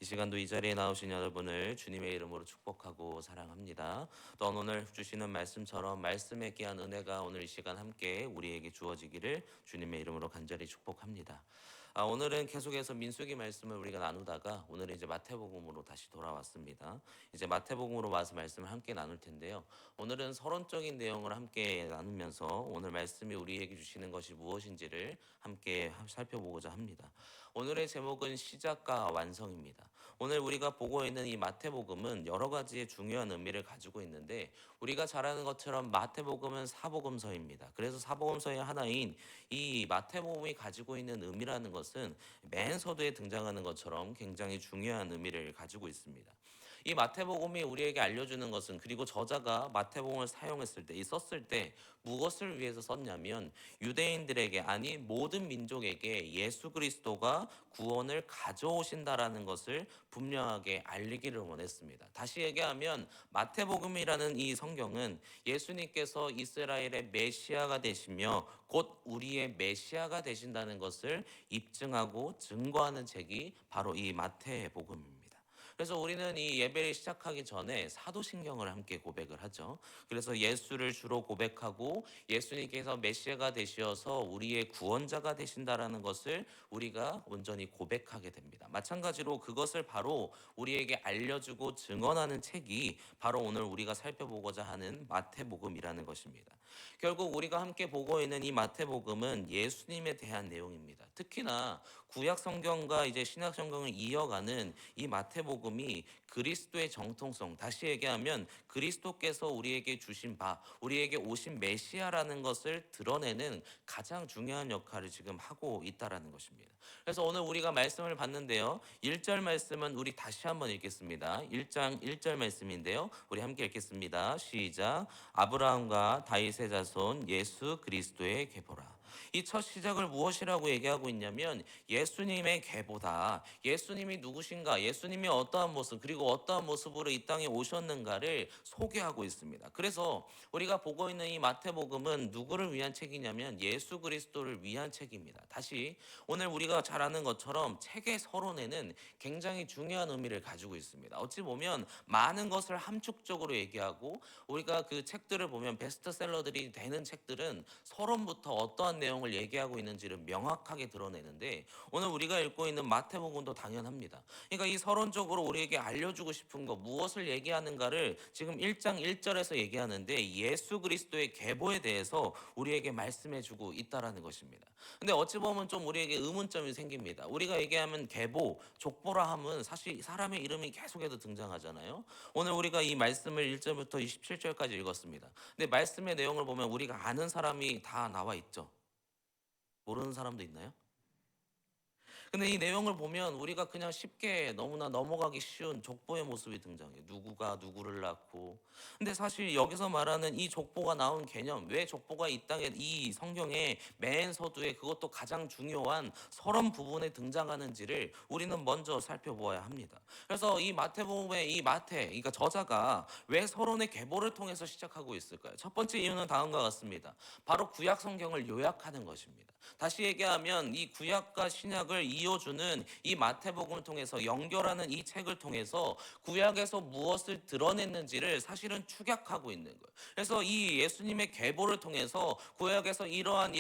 이 시간도 이 자리에 나오신 여러분을 주님의 이름으로 축복하고 사랑합니다. 또 오늘 주시는 말씀처럼 말씀에 귀한 은혜가 오늘 이 시간 함께 우리에게 주어지기를 주님의 이름으로 간절히 축복합니다. 오늘은 계속해서 민수기 말씀을 우리가 나누다가 오늘은 이제 마태복음으로 다시 돌아왔습니다. 이제 마태복음으로 와서 말씀을 함께 나눌 텐데요. 오늘은 서론적인 내용을 함께 나누면서 오늘 말씀이 우리에게 주시는 것이 무엇인지를 함께 살펴보고자 합니다. 오늘의 제목은 시작과 완성입니다. 오늘 우리가 보고 있는 이 마태복음은 여러 가지의 중요한 의미를 가지고 있는데 우리가 잘 아는 것처럼 마태복음은 사복음서입니다. 그래서 사복음서의 하나인 이 마태복음이 가지고 있는 의미라는 것은 맨 서두에 등장하는 것처럼 굉장히 중요한 의미를 가지고 있습니다. 이 마태복음이 우리에게 알려주는 것은 그리고 저자가 마태복음을 사용했을 때, 썼을 때 무엇을 위해서 썼냐면 유대인들에게 아니 모든 민족에게 예수 그리스도가 구원을 가져오신다라는 것을 분명하게 알리기를 원했습니다. 다시 얘기하면 마태복음이라는 이 성경은 예수님께서 이스라엘의 메시아가 되시며 곧 우리의 메시아가 되신다는 것을 입증하고 증거하는 책이 바로 이 마태복음입니다. 그래서 우리는 이 예배를 시작하기 전에 사도신경을 함께 고백을 하죠. 그래서 예수를 주로 고백하고 예수님께서 메시아가 되셔서 우리의 구원자가 되신다라는 것을 우리가 온전히 고백하게 됩니다. 마찬가지로 그것을 바로 우리에게 알려주고 증언하는 책이 바로 오늘 우리가 살펴보고자 하는 마태복음이라는 것입니다. 결국 우리가 함께 보고 있는 이 마태복음은 예수님에 대한 내용입니다. 특히나 구약 성경과 이제 신약 성경을 이어가는 이 마태복음이 그리스도의 정통성, 다시 얘기하면 그리스도께서 우리에게 주신 바, 우리에게 오신 메시아라는 것을 드러내는 가장 중요한 역할을 지금 하고 있다라는 것입니다. 그래서 오늘 우리가 말씀을 봤는데요. 1절 말씀은 우리 다시 한번 읽겠습니다. 1장 1절 말씀인데요. 우리 함께 읽겠습니다. 시작. 아브라함과 다윗의 자손 예수 그리스도의 계보라. 이 첫 시작을 무엇이라고 얘기하고 있냐면 예수님의 계보다. 예수님이 누구신가, 예수님이 어떠한 모습 그리고 어떠한 모습으로 이 땅에 오셨는가를 소개하고 있습니다. 그래서 우리가 보고 있는 이 마태복음은 누구를 위한 책이냐면 예수 그리스도를 위한 책입니다. 다시 오늘 우리가 잘 아는 것처럼 책의 서론에는 굉장히 중요한 의미를 가지고 있습니다. 어찌 보면 많은 것을 함축적으로 얘기하고 우리가 그 책들을 보면 베스트셀러들이 되는 책들은 서론부터 어떠한 내용을 얘기하고 있는지를 명확하게 드러내는데 오늘 우리가 읽고 있는 마태복음도 당연합니다. 그러니까 이 서론적으로 우리에게 알려주고 싶은 거 무엇을 얘기하는가를 지금 1장 1절에서 얘기하는데 예수 그리스도의 계보에 대해서 우리에게 말씀해주고 있다라는 것입니다. 근데 어찌 보면 좀 우리에게 의문점이 생깁니다. 우리가 얘기하면 계보, 족보라 함은 사실 사람의 이름이 계속해서 등장하잖아요. 오늘 우리가 이 말씀을 1절부터 27절까지 읽었습니다. 근데 말씀의 내용을 보면 우리가 아는 사람이 다 나와 있죠. 모르는 사람도 있나요? 근데 이 내용을 보면 우리가 그냥 쉽게 너무나 넘어가기 쉬운 족보의 모습이 등장해요. 누구가 누구를 낳고. 근데 사실 여기서 말하는 이 족보가 나온 개념, 왜 족보가 이 땅에 이 성경의 맨 서두에 그것도 가장 중요한 서론 부분에 등장하는지를 우리는 먼저 살펴보아야 합니다. 그래서 이 마태복음의 이 마태, 그러니까 저자가 왜 서론의 계보를 통해서 시작하고 있을까요? 첫 번째 이유는 다음과 같습니다. 바로 구약 성경을 요약하는 것입니다. 다시 얘기하면 이 구약과 신약을 이어주는 이 마태복음을 통해서 연결하는 이 책을 통해서 구약에서 무엇을 드러냈는지를 사실은 축약하고 있는 거예요. 그래서 이 예수님의 계보를 통해서 구약에서 이러한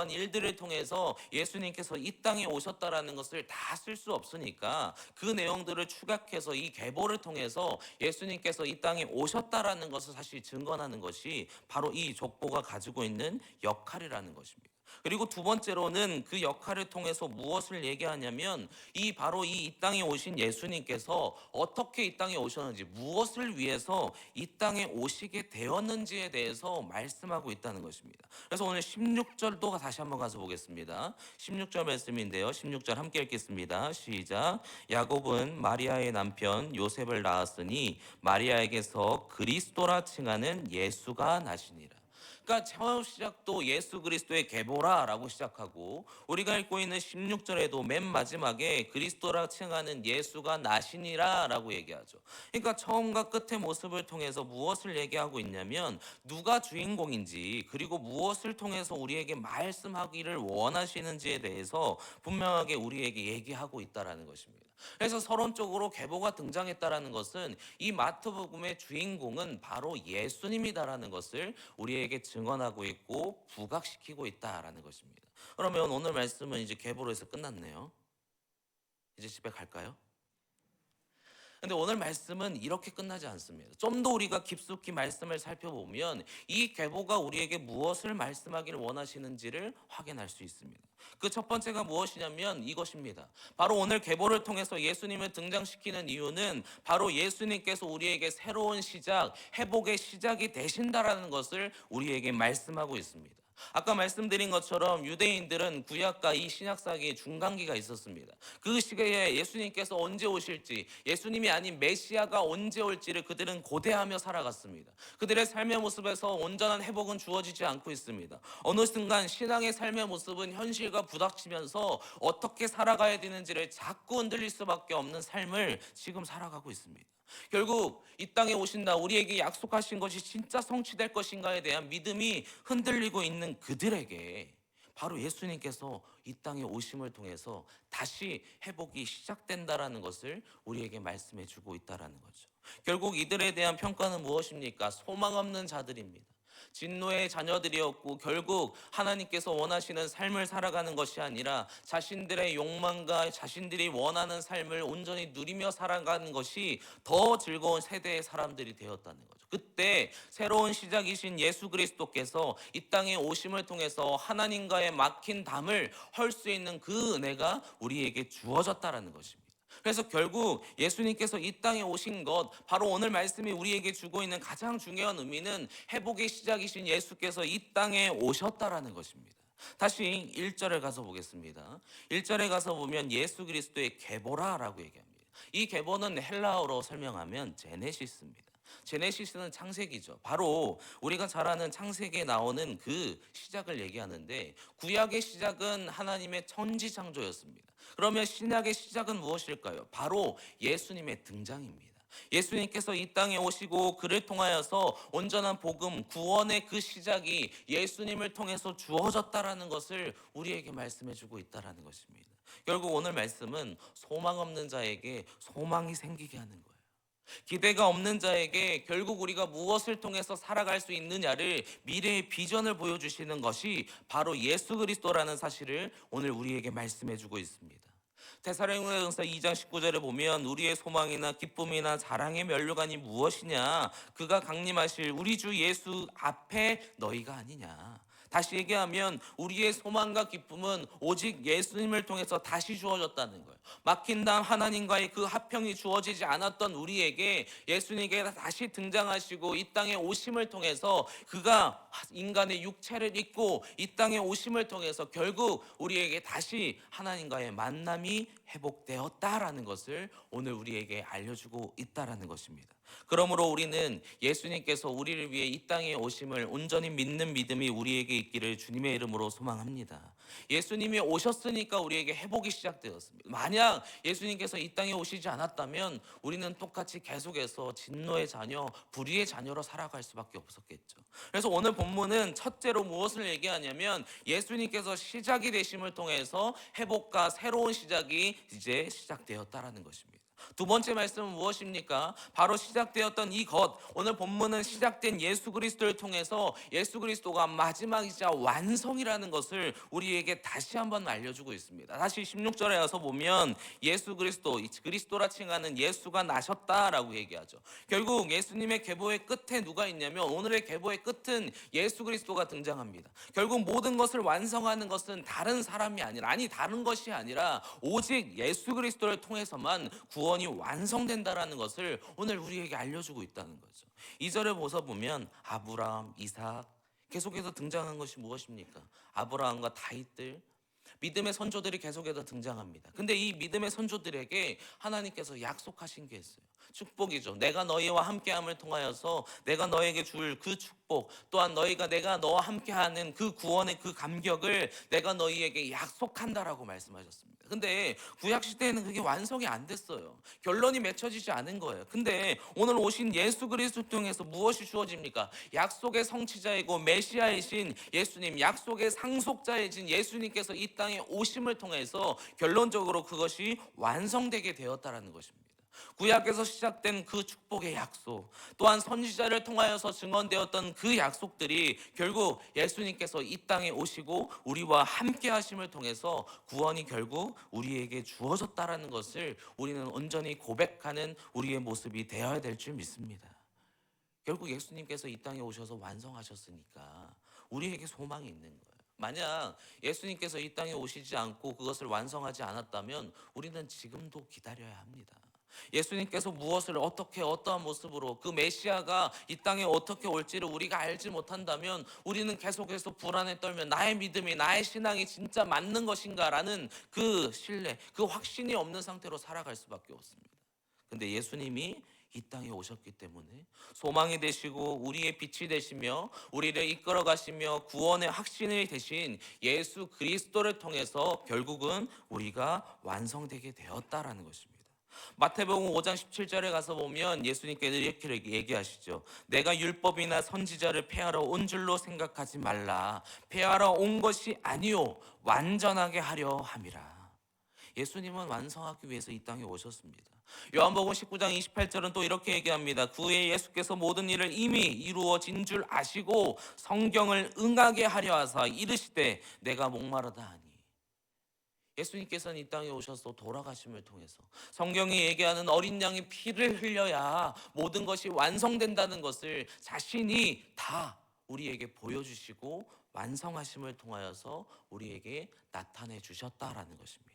일들을 통해서 예수님께서 이 땅에 오셨다라는 것을 다 쓸 수 없으니까 그 내용들을 축약해서 이 계보를 통해서 예수님께서 이 땅에 오셨다라는 것을 사실 증거하는 것이 바로 이 족보가 가지고 있는 역할이라는 것입니다. 그리고 두 번째로는 그 역할을 통해서 무엇을 얘기하냐면 이 바로 이 땅에 오신 예수님께서 어떻게 이 땅에 오셨는지 무엇을 위해서 이 땅에 오시게 되었는지에 대해서 말씀하고 있다는 것입니다. 그래서 오늘 16절도 다시 한번 가서 보겠습니다. 16절 말씀인데요. 16절 함께 읽겠습니다. 시작. 야곱은 마리아의 남편 요셉을 낳았으니 마리아에게서 그리스도라 칭하는 예수가 나시니라. 그러니까 처음 시작도 예수 그리스도의 계보라라고 시작하고 우리가 읽고 있는 16절에도 맨 마지막에 그리스도라 칭하는 예수가 나시니라라고 얘기하죠. 그러니까 처음과 끝의 모습을 통해서 무엇을 얘기하고 있냐면 누가 주인공인지 그리고 무엇을 통해서 우리에게 말씀하기를 원하시는지에 대해서 분명하게 우리에게 얘기하고 있다라는 것입니다. 그래서 서론적으로 계보가 등장했다라는 것은 이 마태복음의 주인공은 바로 예수님이다라는 것을 우리에게 증언하고 있고 부각시키고 있다라는 것입니다. 그러면 오늘 말씀은 이제 계보로 해서 끝났네요. 이제 집에 갈까요? 근데 오늘 말씀은 이렇게 끝나지 않습니다. 좀 더 우리가 깊숙이 말씀을 살펴보면 이 계보가 우리에게 무엇을 말씀하기를 원하시는지를 확인할 수 있습니다. 그 첫 번째가 무엇이냐면 이것입니다. 바로 오늘 계보를 통해서 예수님을 등장시키는 이유는 바로 예수님께서 우리에게 새로운 시작, 회복의 시작이 되신다라는 것을 우리에게 말씀하고 있습니다. 아까 말씀드린 것처럼 유대인들은 구약과 이 신약 사이에 중간기가 있었습니다. 그 시기에 예수님께서 언제 오실지, 예수님이 아닌 메시아가 언제 올지를 그들은 고대하며 살아갔습니다. 그들의 삶의 모습에서 온전한 회복은 주어지지 않고 있습니다. 어느 순간 신앙의 삶의 모습은 현실과 부닥치면서 어떻게 살아가야 되는지를 자꾸 흔들릴 수밖에 없는 삶을 지금 살아가고 있습니다. 결국 이 땅에 오신다, 우리에게 약속하신 것이 진짜 성취될 것인가에 대한 믿음이 흔들리고 있는 그들에게 바로 예수님께서 이 땅에 오심을 통해서 다시 회복이 시작된다라는 것을 우리에게 말씀해 주고 있다라는 거죠. 결국 이들에 대한 평가는 무엇입니까? 소망 없는 자들입니다. 진노의 자녀들이었고 결국 하나님께서 원하시는 삶을 살아가는 것이 아니라 자신들의 욕망과 자신들이 원하는 삶을 온전히 누리며 살아가는 것이 더 즐거운 세대의 사람들이 되었다는 거죠. 그때 새로운 시작이신 예수 그리스도께서 이 땅에 오심을 통해서 하나님과의 막힌 담을 헐 수 있는 그 은혜가 우리에게 주어졌다라는 것입니다. 그래서 결국 예수님께서 이 땅에 오신 것, 바로 오늘 말씀이 우리에게 주고 있는 가장 중요한 의미는 회복의 시작이신 예수께서 이 땅에 오셨다라는 것입니다. 다시 1절에 가서 보겠습니다. 1절에 가서 보면 예수 그리스도의 계보라라고 얘기합니다. 이 계보는 헬라어로 설명하면 제네시스입니다. 제네시스는 창세기죠. 바로 우리가 잘 아는 창세기에 나오는 그 시작을 얘기하는데 구약의 시작은 하나님의 천지창조였습니다. 그러면 신약의 시작은 무엇일까요? 바로 예수님의 등장입니다. 예수님께서 이 땅에 오시고 그를 통하여서 온전한 복음, 구원의 그 시작이 예수님을 통해서 주어졌다라는 것을 우리에게 말씀해 주고 있다라는 것입니다. 결국 오늘 말씀은 소망 없는 자에게 소망이 생기게 하는 거예요. 기대가 없는 자에게 결국 우리가 무엇을 통해서 살아갈 수 있느냐를 미래의 비전을 보여주시는 것이 바로 예수 그리스도라는 사실을 오늘 우리에게 말씀해 주고 있습니다. 데살로니가전서 2장 19절에 보면 우리의 소망이나 기쁨이나 자랑의 면류관이 무엇이냐, 그가 강림하실 우리 주 예수 앞에 너희가 아니냐. 다시 얘기하면 우리의 소망과 기쁨은 오직 예수님을 통해서 다시 주어졌다는 거예요. 막힌 담 하나님과의 그 합평이 주어지지 않았던 우리에게 예수님께 다시 등장하시고 이 땅에 오심을 통해서 그가 인간의 육체를 입고 이 땅에 오심을 통해서 결국 우리에게 다시 하나님과의 만남이 회복되었다라는 것을 오늘 우리에게 알려주고 있다라는 것입니다. 그러므로 우리는 예수님께서 우리를 위해 이 땅에 오심을 온전히 믿는 믿음이 우리에게 있기를 주님의 이름으로 소망합니다. 예수님이 오셨으니까 우리에게 회복이 시작되었습니다. 만약 예수님께서 이 땅에 오시지 않았다면 우리는 똑같이 계속해서 진노의 자녀, 불의의 자녀로 살아갈 수밖에 없었겠죠. 그래서 오늘 본문은 첫째로 무엇을 얘기하냐면 예수님께서 시작이 되심을 통해서 회복과 새로운 시작이 이제 시작되었다라는 것입니다. 두 번째 말씀은 무엇입니까? 바로 시작되었던 이것, 오늘 본문은 시작된 예수 그리스도를 통해서 예수 그리스도가 마지막이자 완성이라는 것을 우리에게 다시 한번 알려주고 있습니다. 다시 16절에 와서 보면 예수 그리스도, 그리스도라 칭하는 예수가 나셨다라고 얘기하죠. 결국 예수님의 계보의 끝에 누가 있냐면 오늘의 계보의 끝은 예수 그리스도가 등장합니다. 결국 모든 것을 완성하는 것은 다른 사람이 아니라, 아니 다른 것이 아니라 오직 예수 그리스도를 통해서만 구원이 완성된다라는 것을 오늘 우리에게 알려주고 있다는 거죠. 2절에 보면 아브라함, 이삭 계속해서 등장한 것이 무엇입니까? 아브라함과 다윗들, 믿음의 선조들이 계속해서 등장합니다. 근데 이 믿음의 선조들에게 하나님께서 약속하신 게 있어요. 축복이죠. 내가 너희와 함께함을 통하여서 내가 너에게 줄 그 축복, 또한 내가 너와 함께하는 그 구원의 그 감격을 내가 너희에게 약속한다라고 말씀하셨습니다. 근데 구약 시대에는 그게 완성이 안 됐어요. 결론이 맺혀지지 않은 거예요. 근데 오늘 오신 예수 그리스도 통해서 무엇이 주어집니까? 약속의 성취자이고 메시아이신 예수님, 약속의 상속자이신 예수님께서 이 땅에 오심을 통해서 결론적으로 그것이 완성되게 되었다라는 것입니다. 구약에서 시작된 그 축복의 약속, 또한 선지자를 통하여서 증언되었던 그 약속들이 결국 예수님께서 이 땅에 오시고 우리와 함께 하심을 통해서 구원이 결국 우리에게 주어졌다라는 것을 우리는 온전히 고백하는 우리의 모습이 되어야 될 줄 믿습니다. 결국 예수님께서 이 땅에 오셔서 완성하셨으니까 우리에게 소망이 있는 거예요. 만약 예수님께서 이 땅에 오시지 않고 그것을 완성하지 않았다면 우리는 지금도 기다려야 합니다. 예수님께서 무엇을 어떻게 어떠한 모습으로 그 메시아가 이 땅에 어떻게 올지를 우리가 알지 못한다면 우리는 계속해서 불안에 떨며 나의 믿음이 나의 신앙이 진짜 맞는 것인가라는 그 신뢰, 그 확신이 없는 상태로 살아갈 수밖에 없습니다. 근데 예수님이 이 땅에 오셨기 때문에 소망이 되시고 우리의 빛이 되시며 우리를 이끌어 가시며 구원의 확신이 되신 예수 그리스도를 통해서 결국은 우리가 완성되게 되었다라는 것입니다. 마태복음 5장 17절에 가서 보면 예수님께서 이렇게 얘기하시죠. 내가 율법이나 선지자를 폐하러 온 줄로 생각하지 말라. 폐하러 온 것이 아니요 완전하게 하려 함이라. 예수님은 완성하기 위해서 이 땅에 오셨습니다. 요한복음 19장 28절은 또 이렇게 얘기합니다. 그의 예수께서 모든 일을 이미 이루어진 줄 아시고 성경을 응하게 하려 하사 이르시되 내가 목마르다 하니. 예수님께서는 이 땅에 오셔서 돌아가심을 통해서 성경이 얘기하는 어린 양의 피를 흘려야 모든 것이 완성된다는 것을 자신이 다 우리에게 보여주시고 완성하심을 통하여서 우리에게 나타내 주셨다라는 것입니다.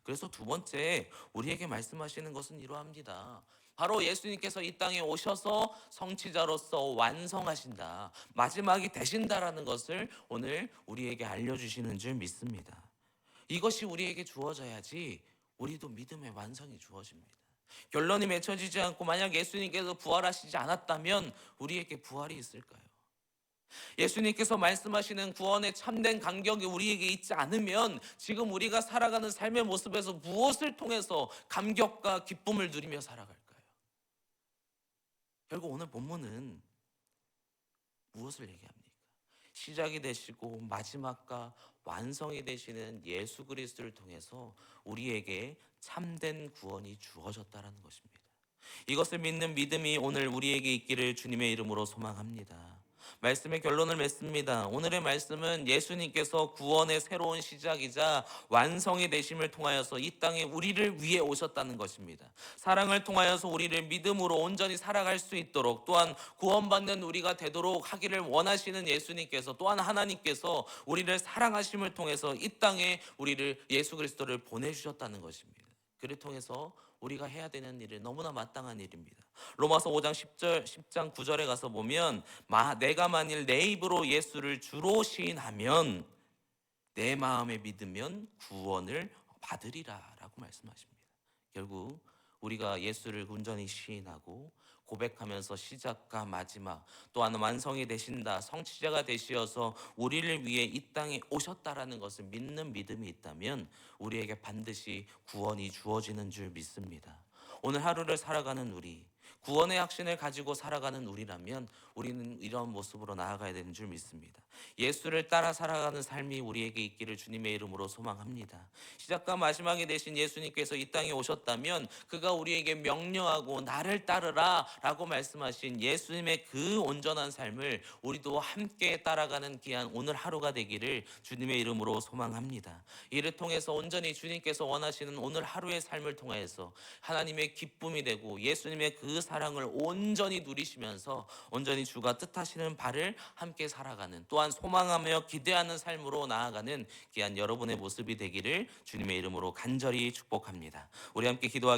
그래서 두 번째 우리에게 말씀하시는 것은 이러합니다. 바로 예수님께서 이 땅에 오셔서 성취자로서 완성하신다, 마지막이 되신다라는 것을 오늘 우리에게 알려주시는 줄 믿습니다. 이것이 우리에게 주어져야지 우리도 믿음의 완성이 주어집니다. 결론이 맺혀지지 않고 만약 예수님께서 부활하시지 않았다면 우리에게 부활이 있을까요? 예수님께서 말씀하시는 구원의 참된 간격이 우리에게 있지 않으면 지금 우리가 살아가는 삶의 모습에서 무엇을 통해서 감격과 기쁨을 누리며 살아갈까요? 결국 오늘 본문은 무엇을 얘기합니까? 시작이 되시고 마지막과 완성이 되시는 예수 그리스도를 통해서 우리에게 참된 구원이 주어졌다는 것입니다. 이것을 믿는 믿음이 오늘 우리에게 있기를 주님의 이름으로 소망합니다. 말씀의 결론을 맺습니다. 오늘의 말씀은 예수님께서 구원의 새로운 시작이자 완성이 되심을 통하여서 이 땅에 우리를 위해 오셨다는 것입니다. 사랑을 통하여서 우리를 믿음으로 온전히 살아갈 수 있도록 또한 구원받는 우리가 되도록 하기를 원하시는 예수님께서 또한 하나님께서 우리를 사랑하심을 통해서 이 땅에 우리를 예수 그리스도를 보내주셨다는 것입니다. 그를 통해서 우리가 해야 되는 일은 너무나 마땅한 일입니다. 로마서 5장 10장 9절에 가서 보면 내가 만일 내 입으로 예수를 주로 시인하면 내 마음에 믿으면 구원을 받으리라 라고 말씀하십니다. 결국 우리가 예수를 온전히 시인하고 고백하면서 시작과 마지막 또한 완성이 되신다, 성취자가 되시어서 우리를 위해 이 땅에 오셨다라는 것을 믿는 믿음이 있다면 우리에게 반드시 구원이 주어지는 줄 믿습니다. 오늘 하루를 살아가는 우리, 구원의 확신을 가지고 살아가는 우리라면 우리는 이런 모습으로 나아가야 되는 줄 믿습니다. 예수를 따라 살아가는 삶이 우리에게 있기를 주님의 이름으로 소망합니다. 시작과 마지막이 되신 예수님께서 이 땅에 오셨다면 그가 우리에게 명령하고 나를 따르라 라고 말씀하신 예수님의 그 온전한 삶을 우리도 함께 따라가는 귀한 오늘 하루가 되기를 주님의 이름으로 소망합니다. 이를 통해서 온전히 주님께서 원하시는 오늘 하루의 삶을 통해서 하나님의 기쁨이 되고 예수님의 그 사랑을 온전히 누리시면서 온전히 주가 뜻하시는 바를 함께 살아가는 또한 소망하며 기대하는 삶으로 나아가는 귀한 여러분의 모습이 되기를 주님의 이름으로 간절히 축복합니다. 우리 함께 기도하겠습니다.